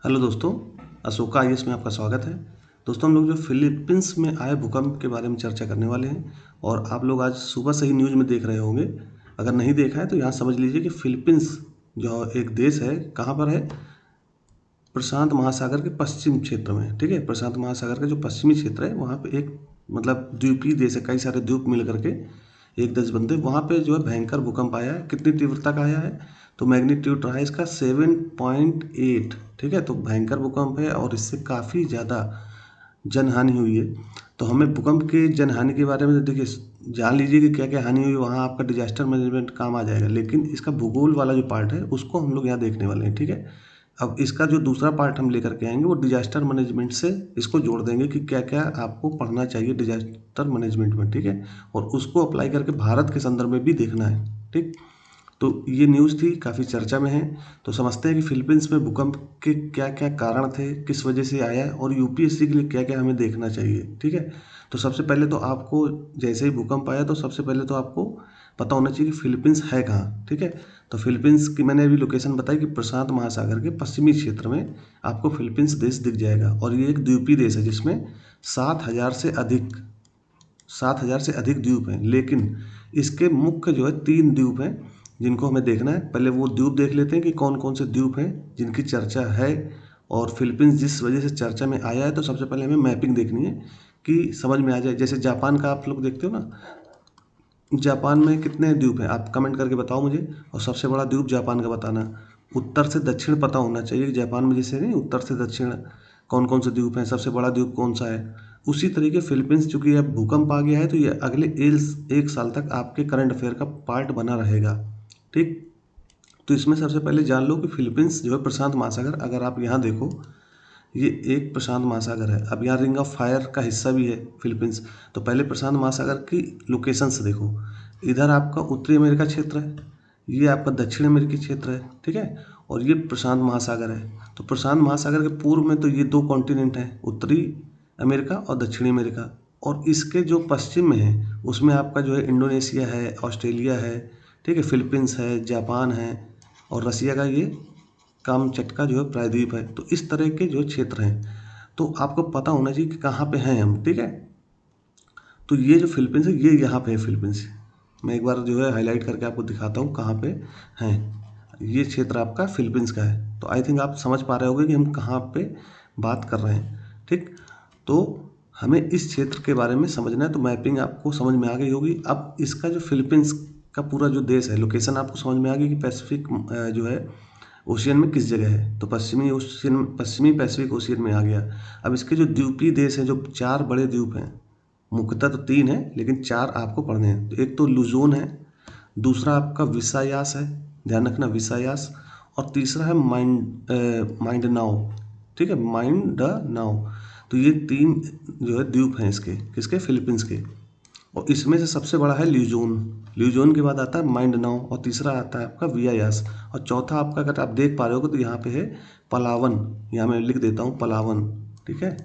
Hello दोस्तों, Ashoka IAS में आपका स्वागत है। दोस्तों, हम लोग जो फिलीपींस में आए भूकंप के बारे में चर्चा करने वाले हैं और आप लोग आज सुबह से ही न्यूज़ में देख रहे होंगे। अगर नहीं देखा है तो यहाँ समझ लीजिए कि फिलीपींस जो एक देश है, कहाँ पर है? प्रशांत महासागर के पश्चिम क्षेत्र में। ठीक है, प्रशांत महासागर का जो पश्चिमी क्षेत्र है वहाँ पे एक मतलब द्वीपीय देश है, कई सारे द्वीप मिल करके एक देश बनते हैं। वहाँ पे जो है भयंकर भूकंप आया है। कितनी तीव्रता का आया है? तो मैग्नीट्यूड रहा है इसका 7.8। ठीक है, तो भयंकर भूकंप है और इससे काफ़ी ज़्यादा जनहानि हुई है। तो हमें भूकंप के जनहानि के बारे में देखिए जान लीजिए कि क्या क्या हानि हुई, वहाँ आपका डिजास्टर मैनेजमेंट काम आ जाएगा। लेकिन इसका भूगोल वाला जो पार्ट है उसको हम लोग यहाँ देखने वाले हैं। ठीक है, अब इसका जो दूसरा पार्ट हम लेकर के आएंगे वो डिजास्टर मैनेजमेंट से इसको जोड़ देंगे कि क्या क्या आपको पढ़ना चाहिए डिजास्टर मैनेजमेंट में। ठीक है, और उसको अप्लाई करके भारत के संदर्भ में भी देखना है। ठीक, तो ये न्यूज़ थी, काफ़ी चर्चा में है। तो समझते हैं कि फिलीपींस में भूकंप के क्या क्या कारण थे, किस वजह से आया है और यूपीएससी के लिए क्या क्या हमें देखना चाहिए। ठीक है, तो सबसे पहले तो आपको जैसे ही भूकंप आया तो सबसे पहले तो आपको पता होना चाहिए कि फिलीपींस है कहाँ। ठीक है, तो फिलीपींस की मैंने अभी लोकेशन बताई कि प्रशांत महासागर के पश्चिमी क्षेत्र में आपको फिलीपींस देश दिख जाएगा। और ये एक द्वीपीय देश है जिसमें 7,000 से अधिक द्वीप हैं। लेकिन इसके मुख्य जो है 3 द्वीप हैं जिनको हमें देखना है। पहले वो द्वीप देख लेते हैं कि कौन कौन से द्वीप हैं जिनकी चर्चा है और फिलीपींस जिस वजह से चर्चा में आया है। तो सबसे पहले हमें मैपिंग देखनी है कि समझ में आ जाए। जैसे जापान का आप लोग देखते हो ना, जापान में कितने द्वीप हैं आप कमेंट करके बताओ मुझे, और सबसे बड़ा द्वीप जापान का बताना। उत्तर से दक्षिण पता होना चाहिए कि जापान में जैसे नहीं उत्तर से दक्षिण कौन कौन से द्वीप हैं, सबसे बड़ा द्वीप कौन सा है। उसी तरीके फिलीपींस चूंकि अब भूकंप आ गया है तो ये अगले एक साल तक आपके करंट अफेयर का पार्ट बना रहेगा। ठीक, तो इसमें सबसे पहले जान लो कि फिलीपींस जो है प्रशांत महासागर, अगर आप यहाँ देखो ये एक प्रशांत महासागर है। अब यहाँ रिंग ऑफ फायर का हिस्सा भी है फिलीपींस। तो पहले प्रशांत महासागर की लोकेशन से देखो। इधर आपका उत्तरी अमेरिका क्षेत्र है, ये आपका दक्षिण अमेरिकी क्षेत्र है। ठीक है, और ये प्रशांत महासागर है। तो प्रशांत महासागर के पूर्व में तो ये 2 कॉन्टिनेंट हैं, उत्तरी अमेरिका और दक्षिणी अमेरिका। और इसके जो पश्चिम में है उसमें आपका जो है इंडोनेशिया है, ऑस्ट्रेलिया है, ठीक है, फिलीपींस है, जापान है और रसिया का ये कामचटका जो है प्रायद्वीप है। तो इस तरह के जो क्षेत्र हैं तो आपको पता होना चाहिए कि कहाँ पे हैं हम। ठीक है, तो ये जो फिलीपींस है ये यहाँ पे है फिलीपींस। मैं एक बार जो है हाईलाइट करके आपको दिखाता हूँ कहाँ पे हैं। ये क्षेत्र आपका फिलीपींस का है। तो आई थिंक आप समझ पा रहे होंगे कि हम कहाँ पे बात कर रहे हैं। ठीक, तो हमें इस क्षेत्र के बारे में समझना है। तो मैपिंग आपको समझ में आ गई होगी। अब इसका जो फिलीपींस का पूरा जो देश है लोकेशन आपको समझ में आ गई कि पैसिफिक जो है ओशियन में किस जगह है। तो पश्चिमी पैसिफिक ओशियन में आ गया। अब इसके जो द्वीपीय देश हैं, जो 4 बड़े द्वीप हैं, मुख्यतः तो 3 हैं लेकिन 4 आपको पढ़ने हैं। तो एक तो लुजोन है, दूसरा आपका विसायास है, ध्यान रखना विसायास, और तीसरा है माइंडनाओ। ठीक है, माइंडनाओ। तो ये 3 जो है द्वीप हैं इसके, किसके? फिलीपींस के। और इसमें से सबसे बड़ा है ल्यूजोन। ल्यूजोन के बाद आता है माइंडनाओ और तीसरा आता है आपका वियायास और चौथा आपका, अगर आप देख पा रहे हो तो यहाँ पे है पलावन। यहाँ मैं लिख देता हूँ पलावन। ठीक है,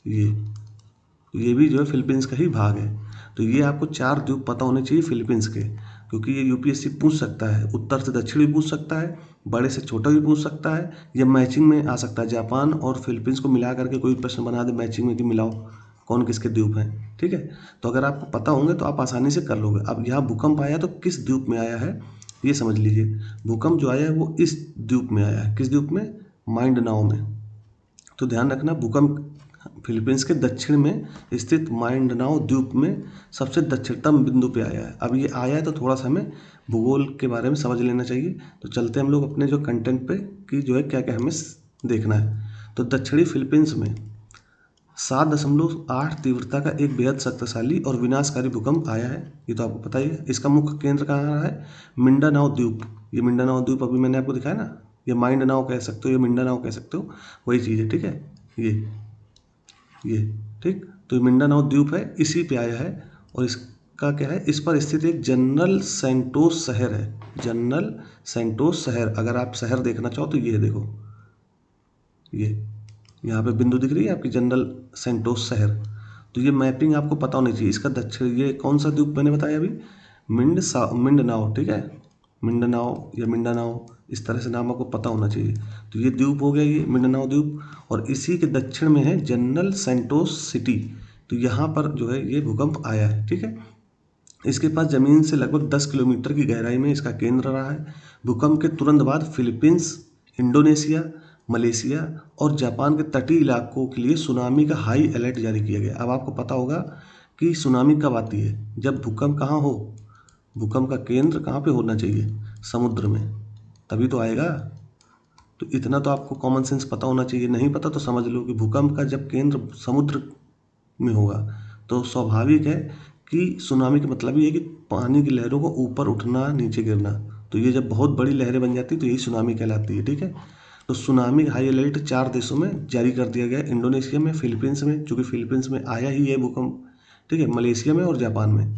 ये भी जो है फिलीपींस का ही भाग है। तो ये आपको 4 द्वीप पता होने चाहिए फिलीपींस के, क्योंकि ये यूपीएससी पूछ सकता है। उत्तर से दक्षिण भी पूछ सकता है, बड़े से छोटा भी पूछ सकता है, या मैचिंग में आ सकता है। जापान और फिलीपींस को मिला करके कोई प्रश्न बना दे मैचिंग में कि मिलाओ कौन किसके द्वीप हैं। ठीक है, तो अगर आपको पता होंगे तो आप आसानी से कर लोगे। अब यहाँ भूकंप आया तो किस द्वीप में आया है ये समझ लीजिए। भूकंप जो आया है वो इस द्वीप में आया है। किस द्वीप में? माइंडनाओ में। तो ध्यान रखना, भूकंप फिलीपींस के दक्षिण में स्थित माइंडनाओ द्वीप में सबसे दक्षिणतम बिंदु पे आया है। अब ये आया है तो थोड़ा सा हमें भूगोल के बारे में समझ लेना चाहिए। तो चलते हम लोग अपने जो कंटेंट पे कि जो है क्या क्या हमें देखना है। तो दक्षिणी फिलीपींस में 7.8 तीव्रता का एक बेहद शक्तिशाली और विनाशकारी भूकंप आया है। ये तो आपको पता ही है। इसका मुख्य केंद्र कहाँ रहा है? मिंडानाओ द्वीप। ये मिंडानाओ द्वीप अभी मैंने आपको दिखाया ना, ये माइंडनाओ कह सकते हो, ये मिंडानाओ कह सकते हो, वही चीज़ है। ठीक है, ये ठीक, तो ये मिंडानाओ द्वीप है, इसी पे आया है। और इसका क्या है? इस पर स्थित एक जनरल सेंटोस शहर है। जनरल सेंटोस शहर, अगर आप शहर देखना चाहो तो ये देखो, ये यहाँ पे बिंदु दिख रही है आपकी, जनरल सेंटोस शहर। तो ये मैपिंग आपको पता होनी चाहिए। इसका दक्षिण, ये कौन सा द्वीप मैंने बताया अभी? मिंडनाओ। ठीक है, मिंडनाओ या मिंडानाओ, इस तरह से नाम आपको पता होना चाहिए। तो ये द्वीप हो गया, ये मिंडानाओ द्वीप, और इसी के दक्षिण में है जनरल सैंटोस सिटी। तो यहाँ पर जो है ये भूकंप आया है, ठीक है। इसके पास ज़मीन से लगभग 10 किलोमीटर की गहराई में इसका केंद्र रहा है। भूकंप के तुरंत बाद फिलीपींस, इंडोनेशिया, मलेशिया और जापान के तटीय इलाकों के लिए सुनामी का हाई अलर्ट जारी किया गया। अब आपको पता होगा कि सुनामी कब आती है, जब भूकंप कहाँ हो, भूकंप का केंद्र कहाँ पे होना चाहिए, समुद्र में, तभी तो आएगा। तो इतना तो आपको कॉमन सेंस पता होना चाहिए, नहीं पता तो समझ लो कि भूकंप का जब केंद्र समुद्र में होगा तो स्वाभाविक है कि सुनामी का मतलब ये है कि पानी की लहरों को ऊपर उठना, नीचे गिरना। तो ये जब बहुत बड़ी लहरें बन जाती है तो यही सुनामी कहलाती है, ठीक है। तो सुनामी हाई अलर्ट 4 देशों में जारी कर दिया गया, इंडोनेशिया में, फिलीपींस में, चूँकि फिलीपींस में आया ही है भूकंप, ठीक है, मलेशिया में और जापान में।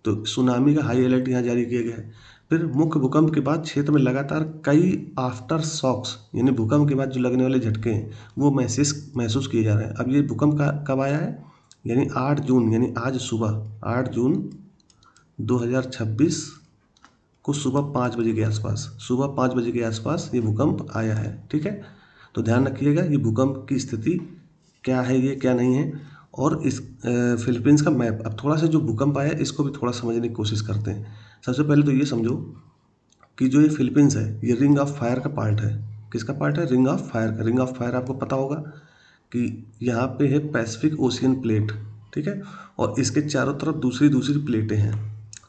तो सुनामी का हाई अलर्ट यहाँ जारी किया गया है। फिर मुख्य भूकंप के बाद क्षेत्र में लगातार कई आफ्टर शॉक्स, यानी भूकंप के बाद जो लगने वाले झटके हैं वो महसूस किए जा रहे हैं। अब ये भूकंप कब आया है, यानी 8 जून, यानी आज सुबह 8 जून 2026 को सुबह 5 बजे के आसपास, सुबह 5 बजे के आसपास ये भूकंप आया है, ठीक है। तो ध्यान रखिएगा ये भूकंप की स्थिति क्या है, ये क्या नहीं है। और इस फिलीपींस का मैप, अब थोड़ा सा जो भूकंप आया है इसको भी थोड़ा समझने की कोशिश करते हैं। सबसे पहले तो ये समझो कि जो ये फिलीपींस है ये रिंग ऑफ फायर का पार्ट है। किसका पार्ट है, रिंग ऑफ फायर का। रिंग ऑफ फायर आपको पता होगा कि यहाँ पे है पैसिफिक ओशियन प्लेट, ठीक है, और इसके चारों तरफ दूसरी दूसरी प्लेटें हैं।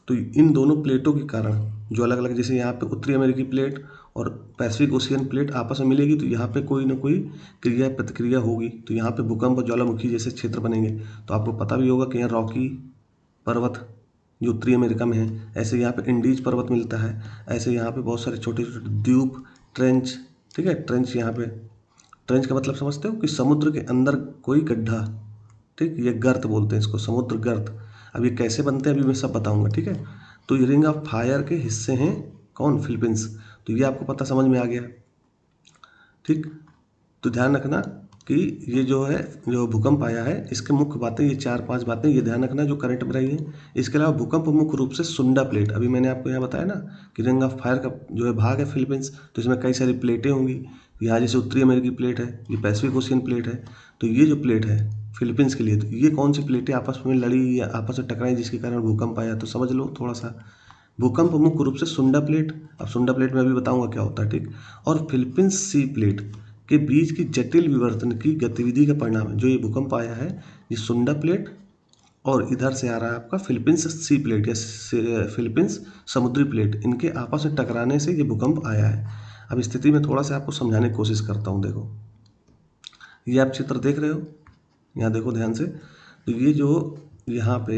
तो इन दोनों प्लेटों के कारण जो अलग अलग, जैसे यहाँ पे उत्तरी अमेरिकी प्लेट और पैसिफिक ओशियन प्लेट आपस में मिलेगी तो यहाँ पे कोई ना कोई क्रिया प्रतिक्रिया होगी, तो यहाँ पे भूकंप और ज्वालामुखी जैसे क्षेत्र बनेंगे। तो आपको पता भी होगा कि यहाँ रॉकी पर्वत जो उत्तरी अमेरिका में है, ऐसे यहाँ पे इंडीज पर्वत मिलता है, ऐसे यहाँ पे बहुत सारे छोटे छोटे द्वीप, ट्रेंच, ठीक है, ट्रेंच यहाँ पे, ट्रेंच का मतलब समझते हो कि समुद्र के अंदर कोई गड्ढा, ठीक, ये गर्त बोलते हैं इसको, समुद्र गर्त। अब ये कैसे बनते हैं अभी मैं सब बताऊंगा, ठीक है। तो ये रिंग ऑफ फायर के हिस्से हैं कौन, फिलीपींस। तो ये आपको पता समझ में आ गया, ठीक। तो ध्यान रखना कि ये जो है, जो भूकंप आया है इसके मुख्य बातें, ये 4-5 बातें ये ध्यान रखना जो करंट में रही है। इसके अलावा भूकंप मुख्य रूप से सुंडा प्लेट, अभी मैंने आपको यहाँ बताया ना कि रिंग ऑफ फायर का जो है भाग है फिलीपींस, तो इसमें कई सारी प्लेटें होंगी। यहाँ जैसे उत्तरी अमेरिकी प्लेट है, ये पैसिफिक ओशियन प्लेट है। तो ये जो प्लेट है फिलीपींस के लिए, तो ये कौन सी प्लेटें आपस में लड़ी या आपस में टकराई जिसके कारण भूकंप आया, तो समझ लो थोड़ा सा। भूकंप मुख्य रूप से सुंडा प्लेट, अब सुंडा प्लेट में अभी बताऊंगा क्या होता है, ठीक, और फिलीपींस सी प्लेट के बीच की जटिल विवर्तन की गतिविधि का परिणाम है। जो ये भूकंप आया है ये सुंडा प्लेट और इधर से आ रहा है आपका फिलीपींस सी प्लेट या फिलीपींस समुद्री प्लेट, इनके आपस में टकराने से ये भूकंप आया है। अब स्थिति में थोड़ा सा आपको समझाने की कोशिश करता हूँ। देखो ये आप चित्र देख रहे हो, यहाँ देखो ध्यान से। तो ये जो यहाँ पे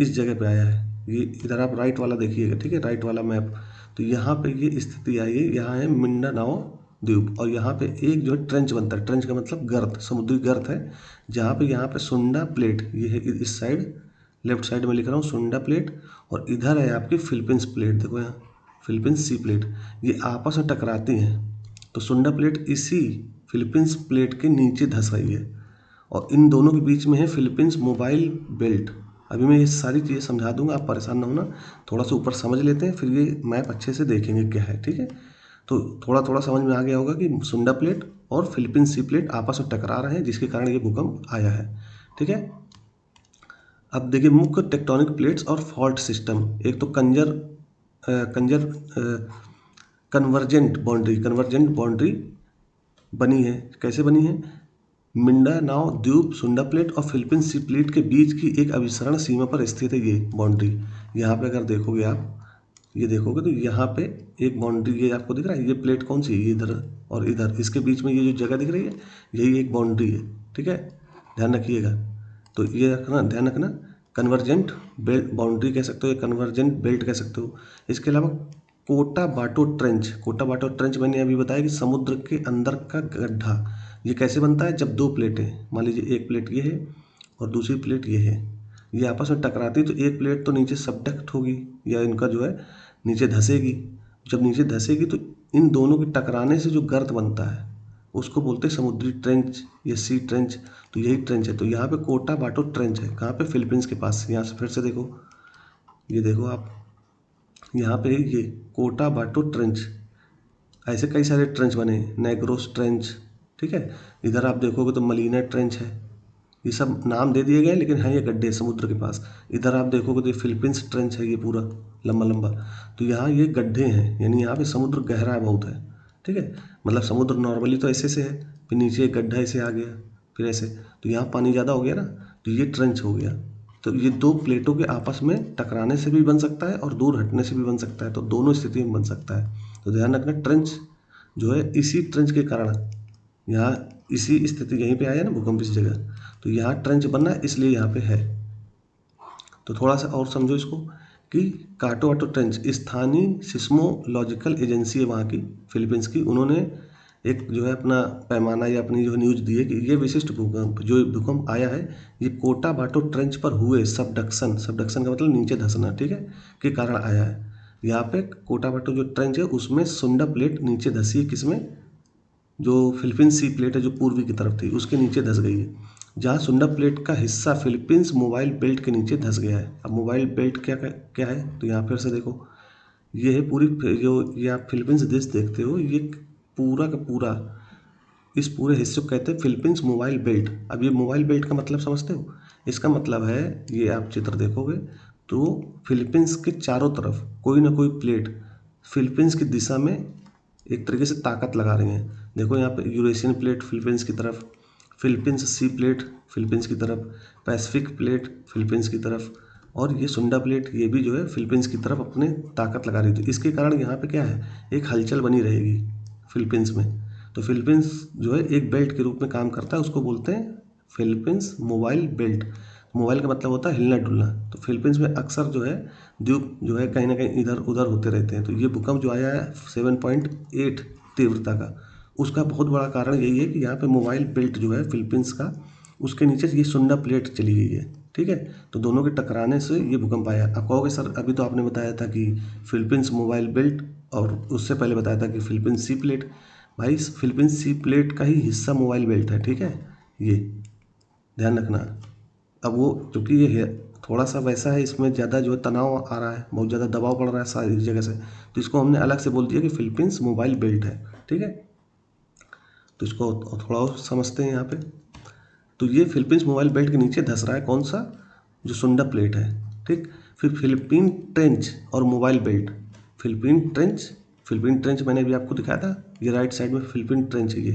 इस जगह पे आया है, ये इधर आप राइट वाला देखिएगा, ठीक है, राइट वाला मैप। तो यहाँ पे ये स्थिति आई है, यहाँ है मिंडानाओ द्वीप, और यहाँ पे एक जो है ट्रेंच बनता है। ट्रेंच का मतलब गर्त, समुद्री गर्त है, जहाँ पे यहाँ पे सुंडा प्लेट, ये है इस साइड, लेफ्ट साइड में लिख रहा हूँ सुंडा प्लेट, और इधर है आपकी फिलीपींस प्लेट, देखो यहाँ फिलीपींस सी प्लेट, ये आपस में टकराती हैं। तो सुंडा प्लेट इसी फिलीपींस प्लेट के नीचे धंस रही है, और इन दोनों के बीच में है फिलीपींस मोबाइल बेल्ट। अभी मैं ये सारी चीज़ें समझा दूंगा, आप परेशान ना होना, थोड़ा सा ऊपर समझ लेते हैं फिर ये मैप अच्छे से देखेंगे क्या है, ठीक है। तो थोड़ा थोड़ा समझ में आ गया होगा कि सुंडा प्लेट और फिलीपींस सी प्लेट आपस में टकरा रहे हैं जिसके कारण ये भूकंप आया है, ठीक है। अब देखिए मुख्य टेक्टोनिक प्लेट्स और फॉल्ट सिस्टम। एक तो कन्वर्जेंट बाउंड्री बनी है। कैसे बनी है, मिंडानाओ द्वीप, सुंडा प्लेट और फिलीपींस सी प्लेट के बीच की एक अभिसरण सीमा पर स्थित है ये बाउंड्री। यहाँ पे अगर देखोगे आप, ये देखोगे तो यहाँ पे एक बाउंड्री, ये आपको दिख रहा है, ये प्लेट कौन सी है, इधर और इधर, इसके बीच में ये जो जगह दिख रही है यही एक बाउंड्री है, ठीक है, ध्यान रखिएगा। तो ये रखना, ध्यान रखना, कन्वर्जेंट बेल्ट बाउंड्री कह सकते हो या कन्वर्जेंट बेल्ट कह सकते हो। इसके अलावा कोटाबाटो ट्रेंच, कोटाबाटो ट्रेंच मैंने अभी बताया कि समुद्र के अंदर का गड्ढा। ये कैसे बनता है, जब दो प्लेटें, मान लीजिए एक प्लेट ये है और दूसरी प्लेट ये है, ये आपस में टकराती तो एक प्लेट तो नीचे सबडक्ट होगी या इनका जो है नीचे धंसेगी। जब नीचे धंसेगी तो इन दोनों के टकराने से जो गर्त बनता है उसको बोलते हैं समुद्री ट्रेंच या सी ट्रेंच। तो यही ट्रेंच है। तो यहाँ पे कोटाबाटो ट्रेंच है, कहाँ पे, फिलीपींस के पास। यहाँ से फिर से देखो, ये देखो आप, यहाँ पे ये कोटाबाटो ट्रेंच, ऐसे कई सारे ट्रेंच बने, नेग्रोस ट्रेंच, ठीक है। इधर आप देखोगे तो मलीना ट्रेंच है। ये सब नाम दे दिए गए, लेकिन हैं ये गड्ढे समुद्र के पास। इधर आप देखोगे तो फिलीपींस ट्रेंच है, ये पूरा लंबा लंबा। तो यहाँ ये गड्ढे हैं, यानी यहाँ पे समुद्र गहरा बहुत है, ठीक है। मतलब समुद्र नॉर्मली तो ऐसे से है, फिर नीचे एक गड्ढा ऐसे आ गया, फिर ऐसे, तो यहाँ पानी ज़्यादा हो गया ना, तो ये ट्रेंच हो गया। तो ये दो प्लेटों के आपस में टकराने से भी बन सकता है और दूर हटने से भी बन सकता है, तो दोनों स्थिति में बन सकता है। तो ध्यान रखना, ट्रेंच जो है इसी ट्रेंच के कारण यहाँ इसी स्थिति यहीं पे आया ना भूकंप इस जगह, तो यहाँ ट्रेंच बनना है, इसलिए यहाँ पे है। तो थोड़ा सा और समझो इसको कि काटोवाटो ट्रेंच स्थानीय सिस्मोलॉजिकल एजेंसी है वहाँ की, फिलीपींस की, उन्होंने एक जो है अपना पैमाना या अपनी जो न्यूज दी है कि ये विशिष्ट भूकंप जो भूकंप आया है ये कोटाबाटो ट्रेंच पर हुए सबडक्शन, सबडक्शन का मतलब नीचे धंसना, ठीक है, के कारण आया है। यहाँ पे कोटाबाटो जो ट्रेंच है उसमें सुंडा प्लेट नीचे धसी है, किसमें, जो फिलीपींस सी प्लेट है जो पूर्वी की तरफ थी उसके नीचे धस गई है, जहाँ सुंडा प्लेट का हिस्सा फिलीपींस मोबाइल बेल्ट के नीचे धस गया है। अब मोबाइल बेल्ट क्या क्या है, तो यहाँ फिर से देखो, ये है पूरी जो ये आप फिलीपींस देश देखते हो, ये पूरा का पूरा इस पूरे हिस्से को कहते हैं फिलीपींस मोबाइल बेल्ट। अब ये मोबाइल बेल्ट का मतलब समझते हो, इसका मतलब है, ये आप चित्र देखोगे तो फिलीपींस के चारों तरफ कोई ना कोई प्लेट फिलीपींस की दिशा में एक तरीके से ताकत लगा रही हैं। देखो यहाँ पे यूरेशियन प्लेट फिलीपींस की तरफ, फिलीपींस सी प्लेट फिलीपींस की तरफ, पैसिफिक प्लेट फिलीपींस की तरफ, और ये सुंडा प्लेट ये भी जो है फिलीपींस की तरफ अपने ताकत लगा रही थी। इसके कारण यहाँ पे क्या है, एक हलचल बनी रहेगी फिलीपींस में। तो फिलीपींस जो है एक बेल्ट के रूप में काम करता है, उसको बोलते हैं फिलीपींस मोबाइल बेल्ट। मोबाइल का मतलब होता है हिलना डुलना। तो फिलीपींस में अक्सर जो है द्वीप जो है कहीं ना कहीं इधर उधर होते रहते हैं। तो ये भूकंप जो आया है 7.8 तीव्रता का, उसका बहुत बड़ा कारण यही है कि यहाँ पे मोबाइल बेल्ट जो है फिलीपींस का, उसके नीचे ये सुंडा प्लेट चली गई है, ठीक है। तो दोनों के टकराने से ये भूकंप आया। आप कहोगे सर अभी तो आपने बताया था कि फिलीपींस मोबाइल बेल्ट, और उससे पहले बताया था कि फिलीपींस सी प्लेट। भाई फिलीपींस सी प्लेट का ही हिस्सा मोबाइल बेल्ट है, ठीक है, ये ध्यान रखना। अब वो क्योंकि ये है थोड़ा सा वैसा है, इसमें ज़्यादा जो है तनाव आ रहा है, बहुत ज़्यादा दबाव पड़ रहा है सारी जगह से, तो इसको हमने अलग से बोल दिया कि फिलीपींस मोबाइल बेल्ट है, ठीक है। तो इसको थोड़ा और समझते हैं यहाँ पे। तो ये फिलीपींस मोबाइल बेल्ट के नीचे धस रहा है कौन सा, जो सुंडा प्लेट है, ठीक। फिर फिलीपीन ट्रेंच और मोबाइल बेल्ट, फिलीपीन ट्रेंच मैंने अभी आपको दिखाया था, ये राइट साइड में फिलीपीन ट्रेंच है, ये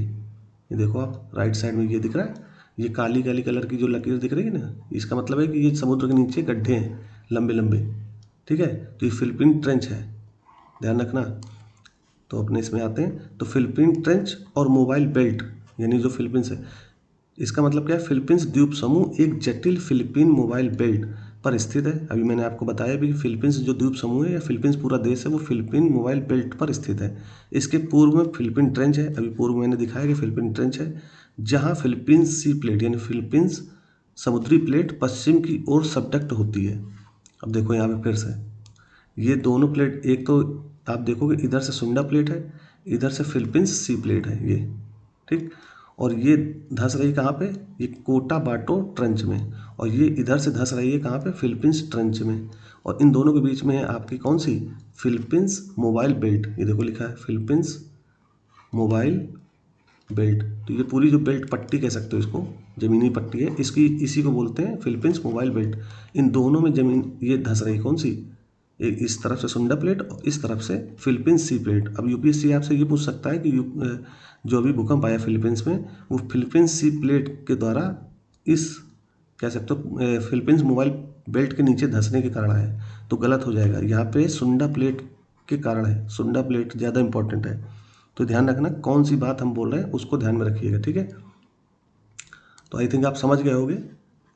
देखो आप राइट साइड में ये दिख रहा है, ये काली काली कलर की जो लकीर दिख रही है ना, इसका मतलब है कि ये समुद्र के नीचे गड्ढे हैं लंबे लंबे, ठीक है। तो ये फिलीपीन ट्रेंच है, ध्यान रखना। तो अपने इसमें आते हैं, तो फिलीपीन ट्रेंच और मोबाइल बेल्ट यानी जो फिलीपींस है, इसका मतलब क्या है, फिलीपींस द्वीप समूह एक जटिल फिलीपीन मोबाइल बेल्ट पर स्थित है। अभी मैंने आपको बताया भी फिलीपींस जो द्वीप समूह है या फिलीपींस पूरा देश है वो फिलीपीन मोबाइल बेल्ट पर स्थित है। इसके पूर्व में फिलीपीन ट्रेंच है, अभी पूर्व मैंने दिखाया कि फिलीपीन ट्रेंच है, जहाँ फिलीपींस सी प्लेट यानी फिलीपींस समुद्री प्लेट पश्चिम की ओर सबडक्ट होती है। अब देखो यहाँ पे फिर से ये दोनों प्लेट, एक तो आप देखोगे इधर से सुंडा प्लेट है, इधर से फिलीपींस सी प्लेट है ये, ठीक। और ये धंस रही कहाँ पे, ये कोटाबाटो ट्रेंच में, और ये इधर से धंस रही है कहाँ पे, फिलीपींस ट्रेंच में। और इन दोनों के बीच में है आपकी कौन सी, फिलीपींस मोबाइल बेल्ट, ये देखो लिखा है फिलीपींस मोबाइल बेल्ट। तो ये पूरी जो बेल्ट पट्टी कह सकते हो इसको, ज़मीनी पट्टी है इसकी, इसी को बोलते हैं फिलीपींस मोबाइल बेल्ट। इन दोनों में जमीन ये धंस रही कौन सी, एक इस तरफ से सुंडा प्लेट और इस तरफ से फिलीपींस सी प्लेट। अब यूपीएससी आपसे ये पूछ सकता है कि जो अभी भूकंप आया फिलीपींस में वो फिलीपींस सी प्लेट के द्वारा इस कह सकते हो फिलीपींस मोबाइल बेल्ट के नीचे धंसने के कारण है, तो गलत हो जाएगा। यहाँ पे सुंडा प्लेट के कारण है, सुंडा प्लेट ज़्यादा इंपॉर्टेंट है। तो ध्यान रखना कौन सी बात हम बोल रहे हैं उसको ध्यान में रखिएगा, ठीक है। तो आई थिंक आप समझ गए होंगे।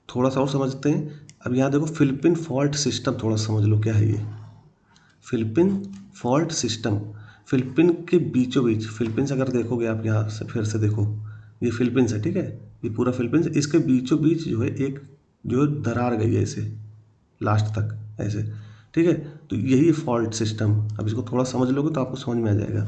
थोड़ा सा और समझते हैं। अब यहाँ देखो फिलीपीन फॉल्ट सिस्टम थोड़ा समझ लो क्या है ये। फिलीपीन फॉल्ट सिस्टम, फिलीपीन के बीचों बीच, फिलीपींस अगर देखोगे आप यहाँ से फिर से देखो, ये फिलीपींस है, ठीक है, ये पूरा फिलीपींस, इसके बीचों बीच जो है एक जो दरार गई है ऐसे लास्ट तक ऐसे, ठीक है। तो यही फॉल्ट सिस्टम, अब इसको थोड़ा समझ लोगे तो आपको समझ में आ जाएगा।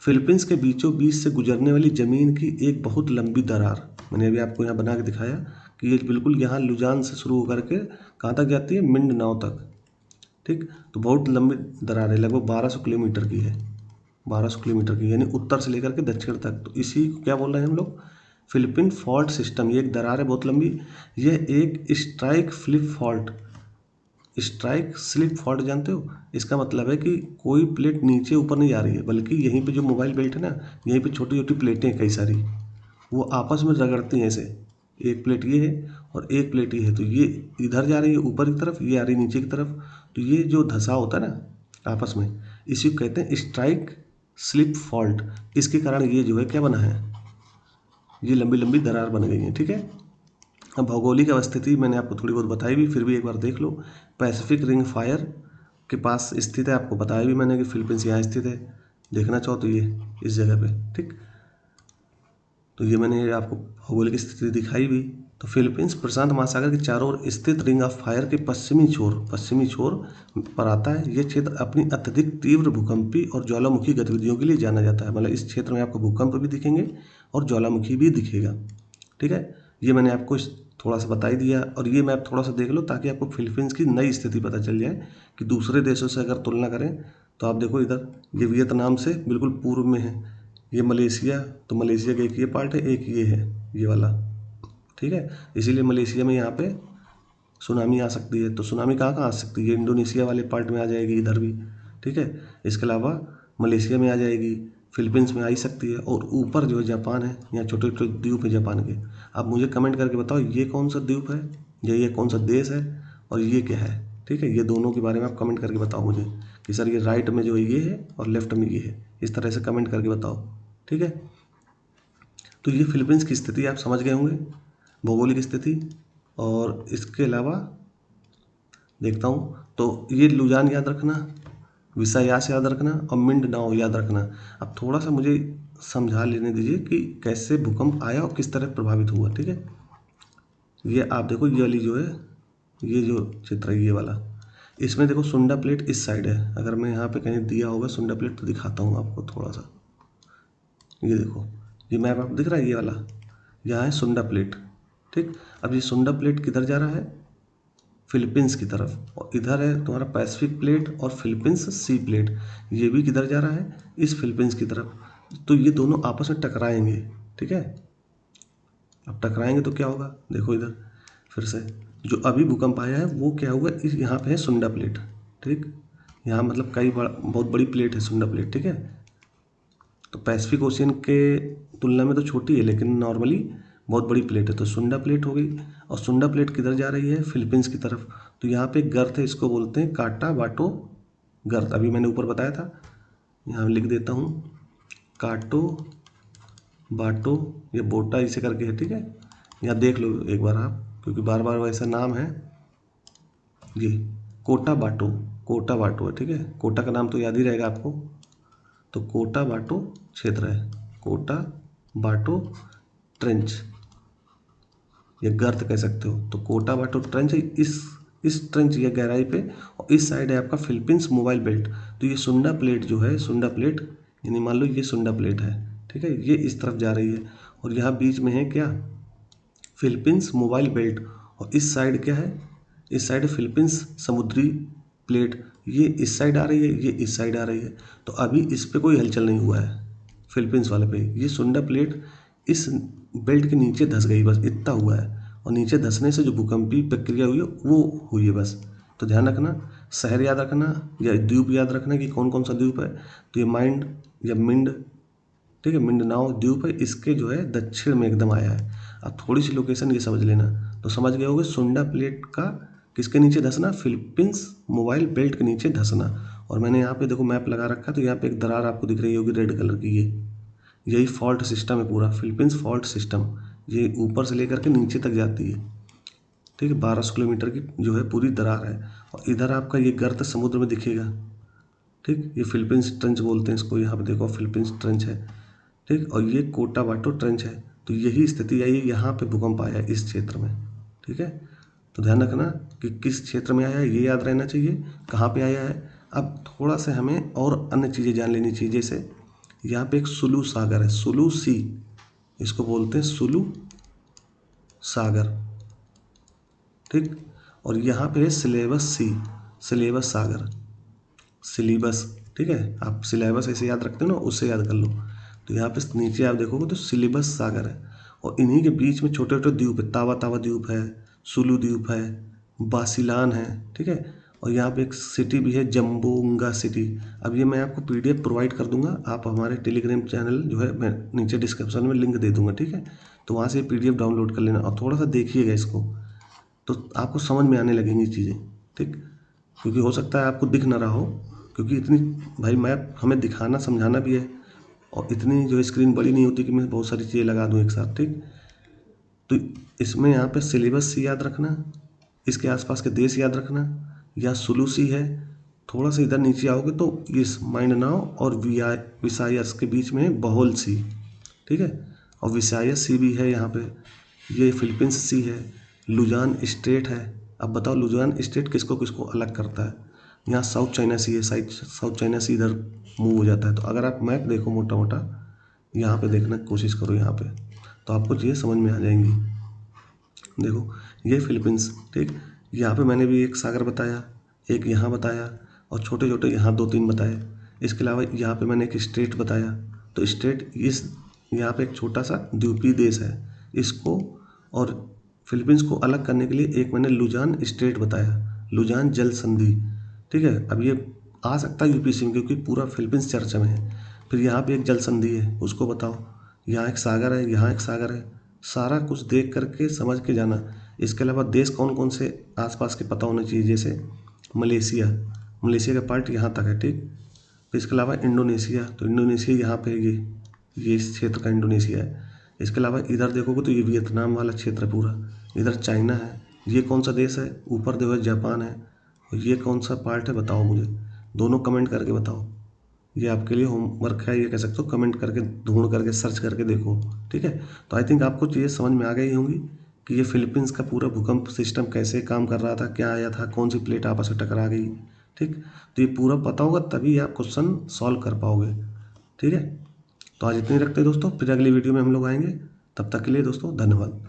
फिलीपींस के बीचों बीच से गुजरने वाली ज़मीन की एक बहुत लंबी दरार, मैंने अभी आपको यहाँ बना के दिखाया कि ये बिल्कुल यहाँ लुजान से शुरू होकर के कहाँ तक जाती है, मिंडनाओ तक, ठीक। तो बहुत लंबी दरार है, लगभग 1200 किलोमीटर की है, 1200 किलोमीटर की, यानी उत्तर से लेकर के दक्षिण तक। तो इसी को क्या बोल रहे हैं हम लोग, फिलिपीन फॉल्ट सिस्टम। ये एक दरार है बहुत लंबी, यह एक strike flip fault. Strike slip fault जानते हो, इसका मतलब है कि कोई प्लेट नीचे ऊपर नहीं जा रही है, बल्कि यहीं पे जो मोबाइल बेल्ट है ना, यहीं पे छोटी छोटी प्लेटें हैं कई सारी, वो आपस में रगड़ती हैं ऐसे। एक प्लेट ये है और एक प्लेट ये है, तो ये इधर जा रही है ऊपर की तरफ, ये आ रही नीचे की तरफ। तो ये जो धंसा होता है ना आपस में, इसी को कहते हैं स्ट्राइक स्लिप फॉल्ट। इसके कारण ये जो है क्या बना है, ये लंबी लंबी दरार बन गई है। ठीक है, अब भौगोलिक अवस्थिति मैंने आपको थोड़ी बहुत बताई भी, फिर भी एक बार देख लो। पैसिफिक रिंग फायर के पास स्थित है, आपको बताया भी मैंने कि फिलीपींस यहाँ स्थित है। देखना चाहो तो ये इस जगह पे, ठीक। तो ये मैंने आपको भौगोलिक स्थिति दिखाई भी। तो फिलीपींस प्रशांत महासागर के चारों ओर स्थित रिंग ऑफ फायर के पश्चिमी छोर पर आता है। ये क्षेत्र अपनी अत्यधिक तीव्र भूकंपी और ज्वालामुखी गतिविधियों के लिए जाना जाता है। मतलब इस क्षेत्र में आपको भूकंप भी दिखेंगे और ज्वालामुखी भी दिखेगा। ठीक है, ये मैंने आपको थोड़ा सा बता ही दिया। और ये मैप थोड़ा सा देख लो ताकि आपको फिलीपींस की नई स्थिति पता चल जाए कि दूसरे देशों से अगर तुलना करें तो आप देखो इधर ये वियतनाम से बिल्कुल पूर्व में है, ये मलेशिया, तो मलेशिया का एक ये पार्ट है, एक ये है ये वाला। ठीक है, इसीलिए मलेशिया में यहाँ पे सुनामी आ सकती है। तो सुनामी कहाँ कहाँ आ सकती है, इंडोनेशिया वाले पार्ट में आ जाएगी इधर भी। ठीक है, इसके अलावा मलेशिया में आ जाएगी, फिलीपींस में आ ही सकती है, और ऊपर जो है जापान है, यहाँ छोटे छोटे द्वीप है जापान के। आप मुझे कमेंट करके बताओ ये कौन सा द्वीप है या ये कौन सा देश है और ये क्या है। ठीक है, ये दोनों के बारे में आप कमेंट करके बताओ मुझे कि सर ये राइट में जो है ये है और लेफ्ट में ये है, इस तरह से कमेंट करके बताओ। ठीक है, तो ये फिलीपींस की स्थिति आप समझ गए होंगे, भौगोलिक स्थिति। और इसके अलावा देखता हूँ तो ये लुजान याद रखना, विसायास याद रखना और मिंडनाओ याद रखना। अब थोड़ा सा मुझे समझा लेने दीजिए कि कैसे भूकंप आया और किस तरह प्रभावित हुआ। ठीक है, ये आप देखो ये वाली जो है, ये जो चित्र है ये वाला, इसमें देखो सुंडा प्लेट इस साइड है। अगर मैं यहाँ पे कहीं दिया होगा सुंडा प्लेट तो दिखाता हूँ आपको थोड़ा सा। ये देखो ये मैप आपको दिख रहा है, ये वाला यहाँ है सुंडा प्लेट। ठीक, अब ये सुंडा प्लेट किधर जा रहा है, फिलीपींस की तरफ, और इधर है तुम्हारा पैसिफिक प्लेट और फिलीपींस सी प्लेट, ये भी किधर जा रहा है, इस फिलीपींस की तरफ। तो ये दोनों आपस में टकराएंगे। ठीक है, अब टकराएंगे तो क्या होगा, देखो इधर फिर से जो अभी भूकंप आया है वो क्या हुआ, इस यहाँ पे है सुंडा प्लेट। ठीक, यहाँ मतलब बहुत बड़ी प्लेट है सुंडा प्लेट। ठीक है, तो पैसिफिक ओशियन के तुलना में तो छोटी है लेकिन नॉर्मली बहुत बड़ी प्लेट है। तो सुंडा प्लेट हो गई, और सुंडा प्लेट किधर जा रही है, फिलीपींस की तरफ। तो यहाँ पे गर्त है, इसको बोलते हैं काटा बाटो गर्त। अभी मैंने ऊपर बताया था, यहाँ लिख देता हूँ काटो बाटो, ये बोटा इसे करके है। ठीक है, यहाँ देख लो एक बार आप, क्योंकि बार बार वैसा नाम है। ये कोटा बाटो है। ठीक है, कोटा का नाम तो याद ही रहेगा आपको। तो कोटा बाटो क्षेत्र है, कोटा बाटो ट्रेंच, ये गर्त कह सकते हो। तो कोटा बाटो ट्रेंच है इस ट्रेंच या गहराई पे, और इस साइड है आपका फिलीपींस मोबाइल बेल्ट। तो ये सुंडा प्लेट जो है, सुंडा प्लेट यानी मान लो ये सुंडा प्लेट है। ठीक है, ये इस तरफ जा रही है, और यहाँ बीच में है क्या, फिलीपींस मोबाइल बेल्ट। और इस साइड क्या है, इस साइड फिलीपींस समुद्री प्लेट, ये इस साइड आ रही है, ये इस साइड आ रही है। तो अभी इस पे कोई हलचल नहीं हुआ है फिलीपींस वाले पे। ये सुंडा प्लेट इस बेल्ट के नीचे धंस गई, बस इतना हुआ है। और नीचे धंसने से जो भूकंपीय प्रक्रिया हुई है वो हुई है बस। तो ध्यान रखना, शहर याद रखना या द्वीप याद रखना कि कौन कौन सा द्वीप है। तो ये माइंड या मिंड, ठीक है, मिंडनाओ द्वीप है, इसके जो है दक्षिण में एकदम आया है। अब थोड़ी सी लोकेशन ये समझ लेना, तो समझ गए होगे सुंडा प्लेट का किसके नीचे धंसना, फिलीपींस मोबाइल बेल्ट के नीचे धंसना। और मैंने यहाँ पे देखो मैप लगा रखा है, तो यहाँ पे एक दरार आपको दिख रही होगी रेड कलर की, यही फॉल्ट सिस्टम है पूरा, फिलीपींस फॉल्ट सिस्टम। ये ऊपर से लेकर के नीचे तक जाती है। ठीक है, 1200 किलोमीटर की जो है पूरी दरार है। और इधर आपका ये गर्त समुद्र में दिखेगा। ठीक, ये फिलीपींस ट्रेंच बोलते हैं इसको, यहाँ पे देखो फिलीपींस ट्रेंच है। ठीक, और ये कोटा बाटो ट्रेंच है। तो यही स्थिति आई है, यहाँ पे भूकंप आया है इस क्षेत्र में। ठीक है, तो ध्यान रखना कि किस क्षेत्र में आया है, ये याद रहना चाहिए कहाँ पे आया है। अब थोड़ा सा हमें और अन्य चीज़ें जान लेनी चाहिए, जैसे यहाँ पे एक सुलू सागर है, सुलू सी, इसको बोलते हैं सुलू सागर। ठीक, और यहाँ पे है सिलेबस सी, सिलेबस सागर। सिलेबस, ठीक है। आप सिलेबस ऐसे याद रखते हो ना, उससे याद कर लो। तो यहाँ पे नीचे आप देखोगे तो सिलेबस सागर है, और इन्हीं के बीच में छोटे छोटे द्वीप है, तावा तावा द्वीप है, सुलू द्वीप है, बासिलान है, ठीक है। और यहाँ पे एक सिटी भी है, जम्बोंगा सिटी। अब ये मैं आपको PDF प्रोवाइड कर दूंगा, आप हमारे टेलीग्राम चैनल जो है मैं नीचे डिस्क्रिप्शन में लिंक दे दूंगा, ठीक है। तो वहाँ से PDF डाउनलोड कर लेना और थोड़ा सा देखिएगा इसको, तो आपको समझ में आने लगेंगी चीज़ें, ठीक। क्योंकि हो सकता है आपको दिख ना रहा हो, क्योंकि इतनी, भाई मैप हमें दिखाना समझाना भी है, और इतनी जो स्क्रीन बड़ी नहीं होती कि मैं बहुत सारी चीज़ें लगा दूँ एक साथ, ठीक। तो इसमें यहाँ पे सिलेबस सी याद रखना, इसके आसपास के देश याद रखना, या सुलू सी है। थोड़ा सा इधर नीचे आओगे तो इस माइंडनाओ और विसायस के बीच में बहोल सी, ठीक है। और विसायस सी भी है यहाँ पे, ये फिलीपींस सी है, लुजान स्टेट है। अब बताओ लुजान स्टेट किसको किसको अलग करता है। यहाँ साउथ चाइना सी है, साउथ चाइना सी इधर मूव हो जाता है। तो अगर आप मैप देखो मोटा मोटा, यहाँ पे देखने की कोशिश करो यहाँ पे, तो आपको चीज़ें समझ में आ जाएंगी। देखो ये फिलीपींस, ठीक। यहाँ पे मैंने भी एक सागर बताया, एक यहाँ बताया, और छोटे छोटे यहाँ 2-3 बताए। इसके अलावा यहाँ पे मैंने एक स्टेट बताया। तो स्टेट इस यहाँ पे एक छोटा सा द्वीपीय देश है, इसको और फिलीपींस को अलग करने के लिए एक मैंने लुजान स्टेट बताया, लुजान जल संधि, ठीक है। अब ये आ सकता है UPSC में, क्योंकि पूरा फिलीपींस चर्चा में है। फिर यहाँ पे एक जल संधि है, उसको बताओ। यहाँ एक सागर है, यहाँ एक सागर है। सारा कुछ देख करके समझ के जाना। इसके अलावा देश कौन कौन से आसपास के पता होने चाहिए, जैसे मलेशिया, मलेशिया का पार्ट यहाँ तक है, ठीक। फिर इसके अलावा इंडोनेशिया, तो इंडोनेशिया यहाँ पे ये इस क्षेत्र का इंडोनेशिया है। इसके अलावा इधर देखोगे तो ये वियतनाम वाला क्षेत्र है पूरा। इधर चाइना है। ये कौन सा देश है, ऊपर देखो जापान है। और ये कौन सा पार्ट है बताओ मुझे, दोनों कमेंट करके बताओ। ये आपके लिए होमवर्क है, ये कह सकते हो, कमेंट करके ढूंढ करके सर्च करके देखो, ठीक है। तो आई थिंक आपको चीज़ें समझ में आ गई होंगी कि ये फिलीपींस का पूरा भूकंप सिस्टम कैसे काम कर रहा था, क्या आया था, कौन सी प्लेट आपस में टकरा गई, ठीक। तो ये पूरा पता होगा तभी आप क्वेश्चन सॉल्व कर पाओगे, ठीक है। तो आज इतने ही रखते हैं दोस्तों, फिर अगली वीडियो में हम लोग आएंगे। तब तक के लिए दोस्तों धन्यवाद।